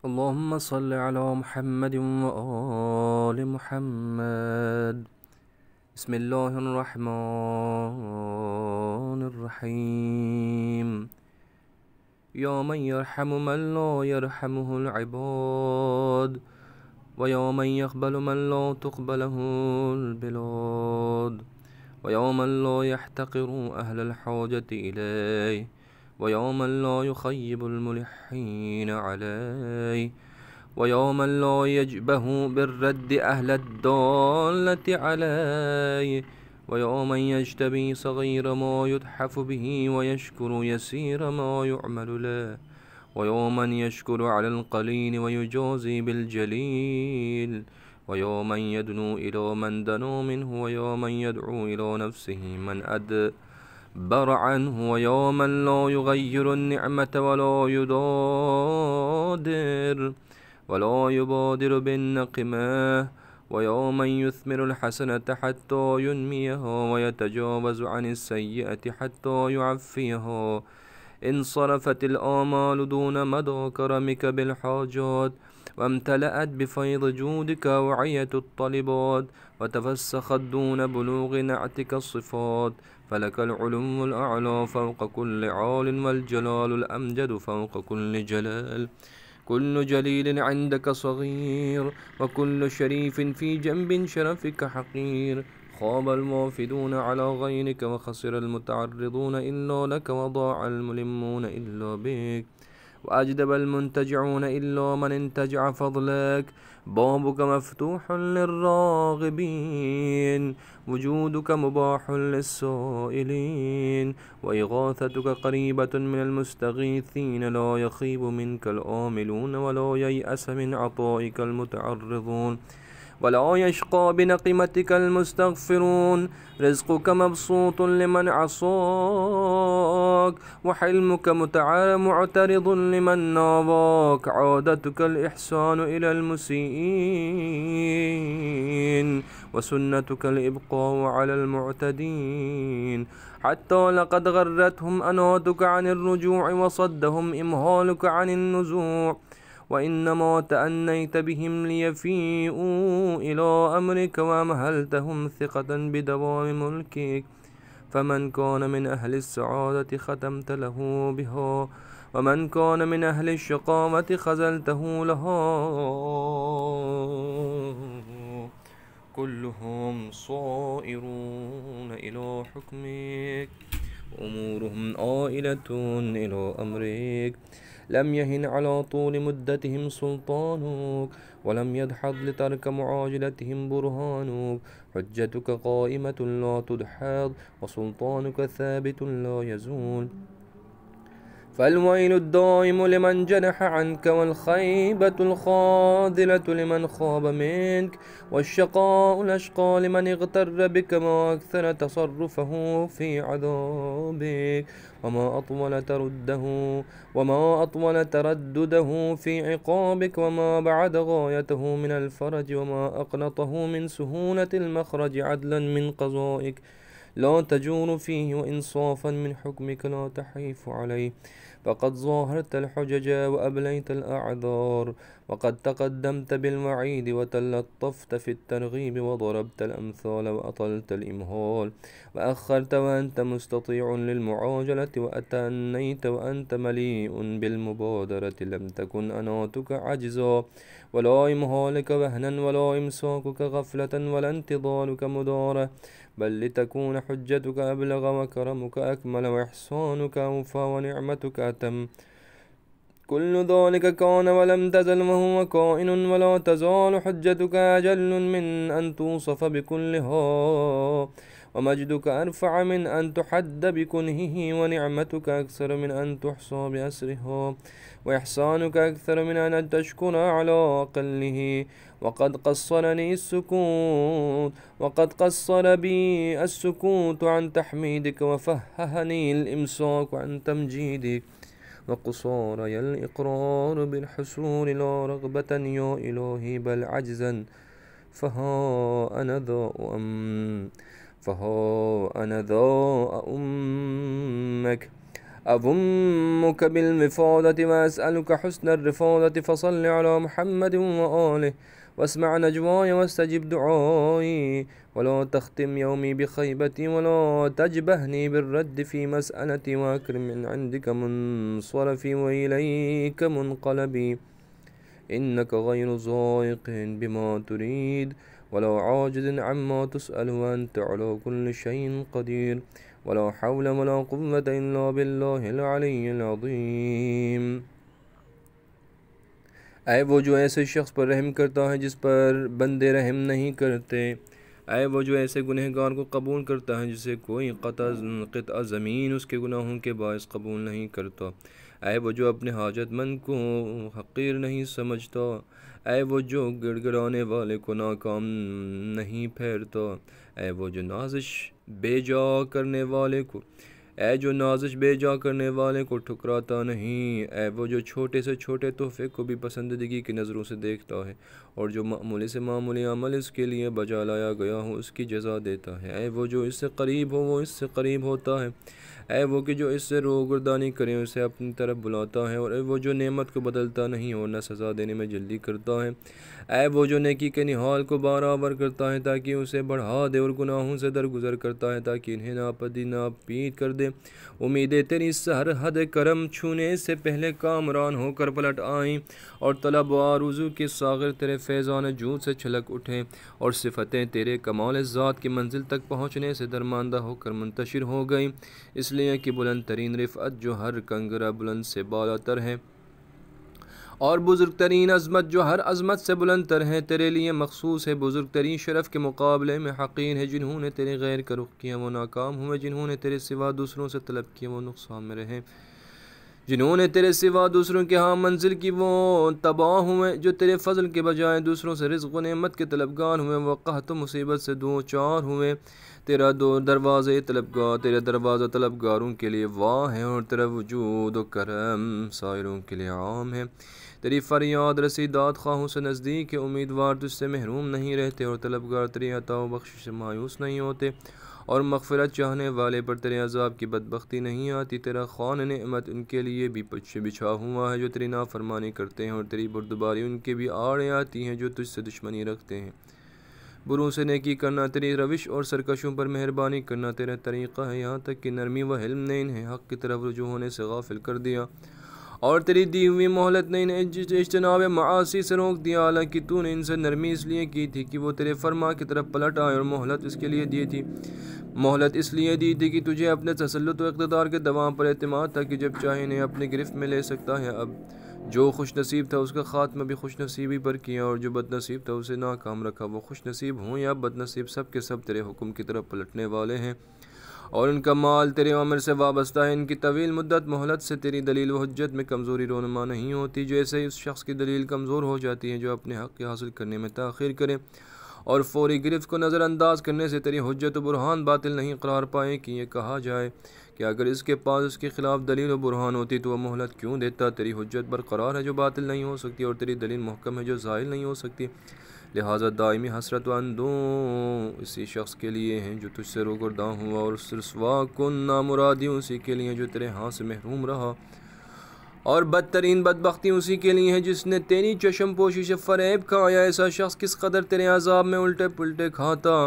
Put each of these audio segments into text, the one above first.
اللهم صل على محمد وآل محمد. بسم الله الرحمن الرحيم. يا من يرحم من لا يرحمه العباد، ويا من يقبل من لا تقبله البلاد، ويا من لا يحتقر أهل الحاجة إليه، ويا من لا يخيب الملحين عليه، ويا من لا يجبه بالرد أهل الضالة عليه، ويا من يجتبي صغير ما يتحف به ويشكر يسير ما يعمل له، ويا من يشكر على القليل ويجازي بالجليل، ويا من يدنو إلى من دنو منه، ويا من يدعو إلى نفسه من أدبر عنه، ويا من لا يغير النعمة ولا يبادر بالنقمة، ويا من يثمر الحسنة حتى ينميها ويتجاوز عن السيئة حتى يعفيها. انصرفت الآمال دون مدى كرمك بالحاجات، وامتلأت بفيض جودك وعية الطلبات، وتفسخت دون بلوغ نعتك الصفات. فلك العلو الأعلى فوق كل عال، والجلال الأمجد فوق كل جلال. كل جليل عندك صغير، وكل شريف في جنب شرفك حقير. خاب الوافدون على غيرك، وخسر المتعرضون إلا لك، وضاع الملمون إلا بك، وأجدب المنتجعون إلا من انتجع فضلك. بابك مفتوح للراغبين، وجودك مباح للسائلين، وإغاثتك قريبة من المستغيثين. لا يخيب منك الآملون، ولا ييأس من عطائك المتعرضون، ولا يشقى بنقمتك المستغفرون. رزقك مبسوط لمن عصاك، وحلمك معترض لمن ناباك. عادتك الإحسان إلى المسيئين، وسنتك الإبقاء على المعتدين. حتى لقد غرتهم أناتك عن الرجوع، وصدهم إمهالك عن النزوع، وإنما تأنيت بهم ليفيئوا إلى أمرك، وأمهلتهم ثقة بدوام ملكك. فمن كان من أهل السعادة ختمت له بها، ومن كان من أهل الشقامة خذلته لها. كلهم صائرون إلى حكمك، وأمورهم آئلة إلى أمرك. لم يهن على طول مدتهم سلطانك، ولم يدحض لترك معاجلتهم برهانك. حجتك قائمة لا تدحض، وسلطانك ثابت لا يزول. فالويل الدائم لمن جنح عنك، والخيبة الخاذلة لمن خاب منك، والشقاء الأشقى لمن اغتر بك. ما أكثر تصرفه في عذابك، وما أطول تردده في عقابك، وما بعد غايته من الفرج، وما أقنطه من سهولة المخرج. عدلا من قضائك لا تجور فيه، وإنصافا من حكمك لا تحيف عليه. فقد ظاهرت الحجج وأبليت الأعذار، وقد تقدمت بالوعيد وتلطفت في الترغيب، وضربت الأمثال وأطلت الإمهال، وأخرت وأنت مستطيع للمعاجلة، وأتأنيت وأنت مليء بالمبادرة. لم تكن أناتك عجزا، ولا إمهالك وهنا، ولا إمساكك غفلة، ولا انتظارك مدارة، بل لتكون حجتك أبلغ، وكرمك أكمل، وإحسانك أوفى، ونعمتك أتم. كل ذلك كان ولم تزل، وهو كائن ولا تزال. حجتك أجل من أن توصف بكلها، ومجدك أرفع من أن تحد بكنهه، ونعمتك أكثر من أن تحصى بأسرها، وإحسانك أكثر من أن تشكر على أقله. وقد قصر بي السكوت عن تحميدك، وفههني الإمساك عن تمجيدك، وقصاري الإقرار بالحصول لا رغبة يا إلهي بل عجزا. فها أنا ذا أمك أضمك بالمفاضة وأسألك حسن الرفاضة فصل على محمد وآله واسمع نجواي واستجب دعائي ولا تختم يومي بخيبتي ولا تجبهني بالرد في مسألتي وأكرم من عندك منصرفي وإليك منقلبي إنك غير ضائق بما تريد ولا عاجز عما تسأل وأنت على كل شيء قدير ولا حول ولا قوة إلا بالله العلی العظیم۔ اے وہ جو ایسے شخص پر رحم کرتا ہے جس پر بندے رحم نہیں کرتے، اے وہ جو ایسے گنہگار کو قبول کرتا ہے جسے کوئی قطع زمین اس کے گناہوں کے باعث قبول نہیں کرتا، اے وہ جو اپنے حاجت مند کو حقیر نہیں سمجھتا، اے وہ جو گڑ گڑانے والے کو ناکام نہیں پھیرتا، اے وہ جو نازش بے جا کرنے والے کو ٹھکراتا نہیں، اے وہ جو چھوٹے سے چھوٹے تحفے کو بھی پسندیدگی کی نظروں سے دیکھتا ہے اور جو معمولی سے معمولی عمل اس کے لیے بجا لایا گیا ہو اس کی جزا دیتا ہے، اے وہ جو اس سے قریب ہو وہ اس سے قریب ہوتا ہے، اے وہ کہ جو اس سے روگردانی کرے اسے اپنی طرف بلاتا ہے، اور اے وہ جو نعمت کو بدلتا نہیں اور نہ سزا دینے میں جلدی کرتا ہے، اے وہ جو نیکی کے نہال کو برابر کرتا ہے تاکہ اسے بڑھا دے اور گناہوں سے درگزر کرتا ہے تاکہ انہیں ناپید کر دے۔ امیدیں تیری سرحد کرم چھونے سے پہلے کامران ہو کر پلٹ آئیں اور طلب و آرزو کے ساغر تیرے فیضان جود سے چھلک اٹھیں اور صفتیں تیرے کمال ذات کی منزل تک پہنچنے سے درماندہ ہو کر منتشر ہو گئیں، اس لیے کہ بلند ترین رفعت جو ہر کنگرہ بلند سے بالا تر ہے اور بزرگ ترین عظمت جو ہر عظمت سے بلند تر ہے تیرے لیے مخصوص ہے۔ بزرگ ترین شرف کے مقابلے میں حقیر ہے جنہوں نے تیرے غیر کا رخ کیا وہ ناکام ہوئے، جنہوں نے تیرے سوا دوسروں سے طلب کیا وہ نقصان میں رہے، جنہوں نے تیرے سوا دوسروں کے ہاں منزل کی وہ تباہ ہوئے، جو تیرے فضل کے بجائے دوسروں سے رزق و نعمت کے طلبگار ہوئے وہ قحط و مصیبت سے دو چار ہوئے۔ تیرا دروازہ طلبگاروں کے لیے واہ ہے اور تیرا وجود و کرم سائروں کے لیے عام ہے۔ تیری فریاد رسی داد خواہوں سے نزدیک ہے، امیدوار تجھ سے محروم نہیں رہتے اور طلبگار تیری عطا و بخشش سے مایوس نہیں ہوتے، اور مغفرت چاہنے والے پر تیرے عذاب کی بدبختی نہیں آتی۔ تیرا خوان نعمت ان کے لیے بھی بچھا ہوا ہے جو تیری نافرمانی کرتے ہیں، اور تیری بردباری ان کے بھی آڑے آتی ہیں جو تجھ سے دشمنی رکھتے ہیں۔ بروں سے نیکی کرنا تیری روش اور سرکشوں پر مہربانی کرنا تیرا طریقہ ہے، یہاں تک کہ نرمی و حلم نے انہیں حق کی طرف رجوع ہونے سے غافل کر دیا، اور تیری دی ہوئی مہلت نے انہیں اجتناب معاصی سے روک دیا، حالانکہ تو نے ان سے نرمی اس لیے کی تھی کہ وہ تیرے فرما کی طرف پلٹ آئے، اور مہلت اس لیے دی تھی کہ تجھے اپنے تسلط و اقتدار کے دوام پر اعتماد تھا کہ جب چاہے انہیں اپنے گرفت میں لے سکتا ہے۔ اب جو خوش نصیب تھا اس کا خاتمہ بھی خوش نصیبی پر کیا، اور جو بد نصیب تھا اسے ناکام رکھا۔ وہ خوش نصیب ہوں یا بد نصیب سب کے سب تیرے حکم کی طرف پلٹنے والے ہیں، اور ان کا مال تیرے امر سے وابستہ ہے۔ ان کی طویل مدت مہلت سے تیری دلیل و حجت میں کمزوری رونما نہیں ہوتی، جیسے اس شخص کی دلیل کمزور ہو جاتی ہے جو اپنے حق کے حاصل کرنے میں تاخیر کرے، اور فوری گرفت کو نظر انداز کرنے سے تیری حجت و برہان باطل نہیں قرار پائے کہ یہ کہا جائے کہ اگر اس کے پاس اس کے خلاف دلیل و برہان ہوتی تو وہ مہلت کیوں دیتا۔ تیری حجت برقرار ہے جو باطل نہیں ہو سکتی، اور تیری دلیل محکم ہے جو زائل نہیں ہو سکتی، لہٰذا دائمی حسرت و اندوہ اسی شخص کے لیے ہیں جو تجھ سے روگرداں ہوا، اور رسوا کن نامرادی اسی کے لیے جو تیرے ہاں سے محروم رہا، اور بدترین بدبختی اسی کے لیے ہے جس نے تیری چشم پوشی سے فریب کھایا۔ ایسا شخص کس قدر تیرے عذاب میں الٹے پلٹے کھاتا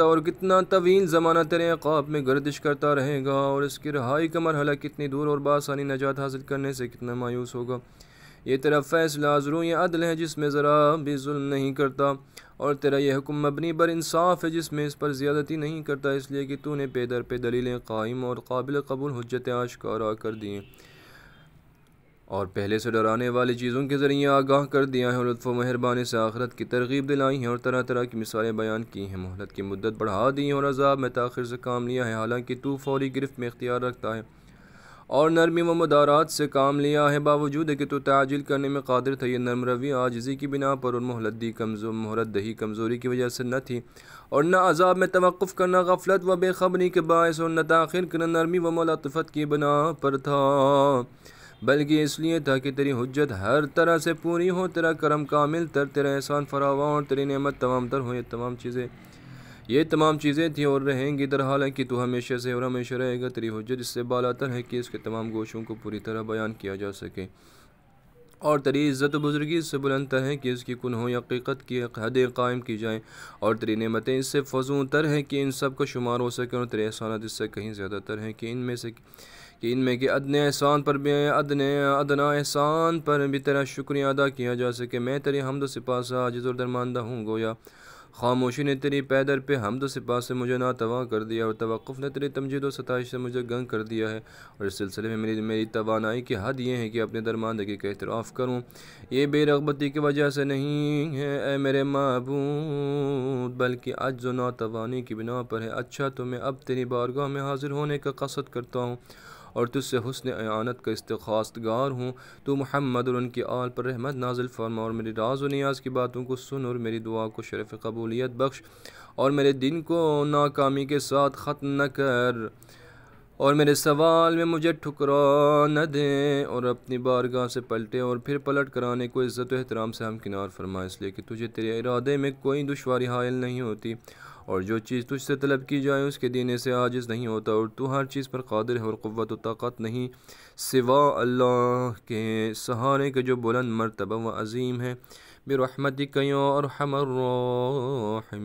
اور کتنا طویل زمانہ تیرے عقاب میں گردش کرتا رہے گا، اور اس کی رہائی کا مرحلہ کتنی دور اور بآسانی نجات حاصل کرنے سے کتنا مایوس ہوگا۔ یہ تیرا فیصلہ عذروں یہ عدل ہے جس میں ذرا بھی ظلم نہیں کرتا، اور تیرا یہ حکم مبنی بر انصاف ہے جس میں اس پر زیادتی نہیں کرتا، اس لیے کہ تو نے پے در پہ دلیلیں قائم اور قابل قبول حجتیں آشکارا کر دی ہیں، اور پہلے سے ڈرانے والی چیزوں کے ذریعے آگاہ کر دیا ہے، اور لطف و مہربانی سے آخرت کی ترغیب دلائی ہے، اور طرح طرح کی مثالیں بیان کی ہیں، مہلت کی مدت بڑھا دی ہے اور عذاب میں تاخیر سے کام لیا ہے، حالانکہ تو فوری گرفت میں اختیار رکھتا ہے اور نرمی و مدارات سے کام لیا ہے، باوجود کہ تو تعجیل کرنے میں قادر تھا۔ یہ نرم روی عاجزی کی بنا پر اور مہلت دہی کمزوری کی وجہ سے نہ تھی، اور نہ عذاب میں توقف کرنا غفلت و بے خبری کے باعث، اور نہ تاخیر کرنا نرمی و ملاطفت کی بنا پر تھا، بلکہ اس لیے تھا کہ تیری حجت ہر طرح سے پوری ہو، تیرا کرم کامل تر، تیرا احسان فراواں اور تیری نعمت تمام تر ہو۔ یہ تمام چیزیں تھیں اور رہیں گی، در حالانکہ تو ہمیشہ سے اور ہمیشہ رہے گا، تیری حجت اس سے بالاتر ہے کہ اس کے تمام گوشوں کو پوری طرح بیان کیا جا سکے، اور تیری عزت و بزرگی اس سے بلند تر ہے کہ اس کی کنہوں یا حقیقت کی حدیں قائم کی جائیں، اور تیری نعمتیں اس سے فزوں تر ہیں کہ ان سب کا شمار ہو سکے، اور تیرے احسانات اس سے کہیں زیادہ تر ہیں کہ ان میں کے ادنے احسان پر بھی تیرا شکریہ ادا کیا جا سکے۔ میں تیری حمد و سپاس سے عاجز اور درماندہ ہوں، گویا خاموشی نے تیری پیدر پہ حمد و سپاس سے مجھے ناتواں کر دیا، اور توقف نے تیری تمجید و ستائش سے مجھے گنگ کر دیا ہے، اور اس سلسلے میں میری توانائی کی حد یہ ہے کہ اپنے درماندگی کا اعتراف کروں۔ یہ بے رغبتی کی وجہ سے نہیں ہے اے میرے معبود، بلکہ عجز و ناتوانی کی بنا پر ہے۔ اچھا تو میں اب تیری بارگاہ میں حاضر ہونے کا قصد کرتا ہوں، اور تجھ سے حسن اعانت کا استخواستگار ہوں۔ تو محمد اور ان کی آل پر رحمت نازل فرما، اور میری راز و نیاز کی باتوں کو سن، اور میری دعا کو شرف قبولیت بخش، اور میرے دن کو ناکامی کے ساتھ ختم نہ کر، اور میرے سوال میں مجھے ٹھکرا نہ دے، اور اپنی بارگاہ سے پلٹے اور پھر پلٹ کر آنے کو عزت و احترام سے ہمکنار فرما، اس لیے کہ تجھے تیرے ارادے میں کوئی دشواری حائل نہیں ہوتی، اور جو چیز تجھ سے طلب کی جائے اس کے دینے سے عاجز نہیں ہوتا، اور تو ہر چیز پر قادر ہے، اور قوت و طاقت نہیں سوا اللہ کے سہارے کے جو بلند مرتبہ و عظیم ہے۔ برحمتک یا ارحم الراحمین۔